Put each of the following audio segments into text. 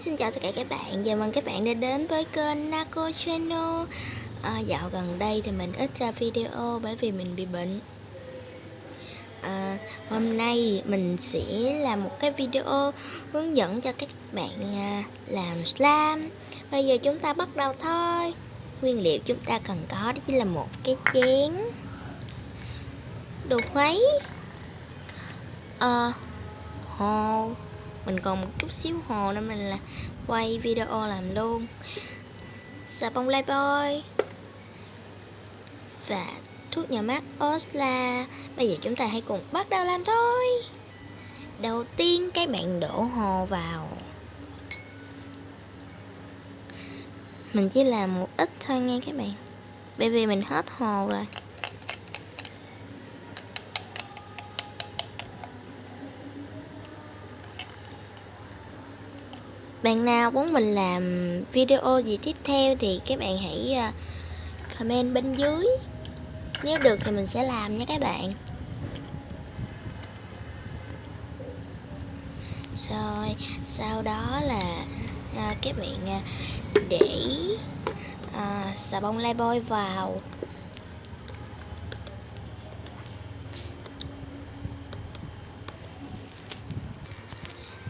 Xin chào tất cả các bạn, chào mừng các bạn đã đến với kênh Naco Channel. Dạo gần đây thì mình ít ra video bởi vì mình bị bệnh. Hôm nay mình sẽ làm một cái video hướng dẫn cho các bạn làm slime. Bây giờ chúng ta bắt đầu thôi. Nguyên liệu chúng ta cần có đó chính là một cái chén, đồ khuấy, hồ. Mình còn một chút xíu hồ nên mình quay video làm luôn. Xà bông Lifebuoy và thuốc nhỏ mắt Osla. Bây giờ chúng ta hãy cùng bắt đầu làm thôi. Đầu tiên các bạn đổ hồ vào. Mình chỉ làm một ít thôi nha các bạn, bởi vì mình hết hồ rồi. Bạn nào muốn mình làm video gì tiếp theo thì các bạn hãy comment bên dưới. Nếu được thì mình sẽ làm nha các bạn. Rồi sau đó là các bạn để xà bông Lifebuoy vào.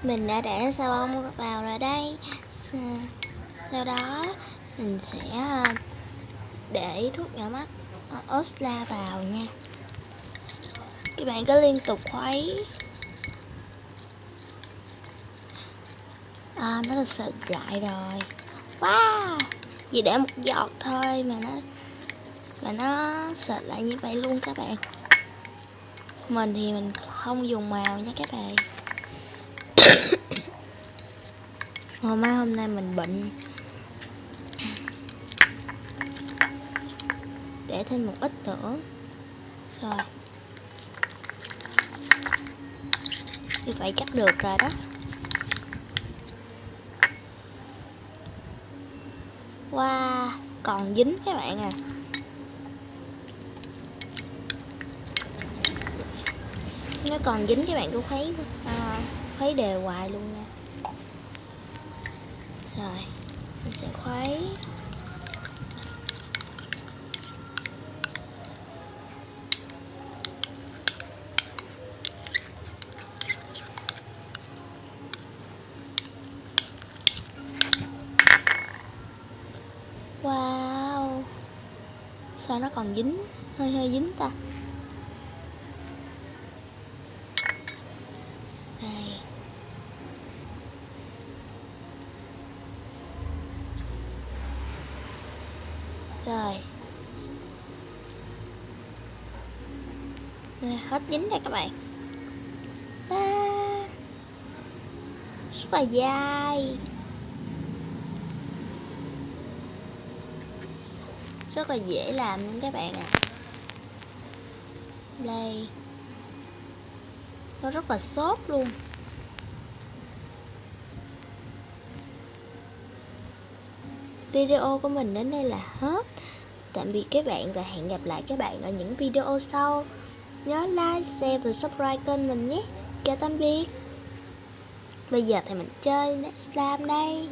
Mình đã để xà bông vào rồi đây. Sau đó mình sẽ để thuốc nhỏ mắt Osla vào nha. Các bạn cứ liên tục khuấy. Nó đã sệt lại rồi. Wow, chỉ để một giọt thôi mà nó sệt lại như vậy luôn các bạn. Mình thì mình không dùng màu nha các bạn. Hôm nay mình bệnh, để thêm một ít nữa. Rồi, như vậy chắc được rồi đó. Wow, còn dính các bạn à. Nó còn dính các bạn cứ khuấy đều hoài luôn nha. Rồi mình sẽ khuấy. Wow, sao nó còn dính, hơi dính ta. Đây. Rồi. Hết dính rồi các bạn. Rất là dai, rất là dễ làm luôn các bạn ạ. Đây, nó rất là xốp luôn. Video của mình đến đây là hết. Tạm biệt các bạn và hẹn gặp lại các bạn ở những video sau. Nhớ like, share và subscribe kênh mình nhé. Chào tạm biệt. Bây giờ thì mình chơi slime đây.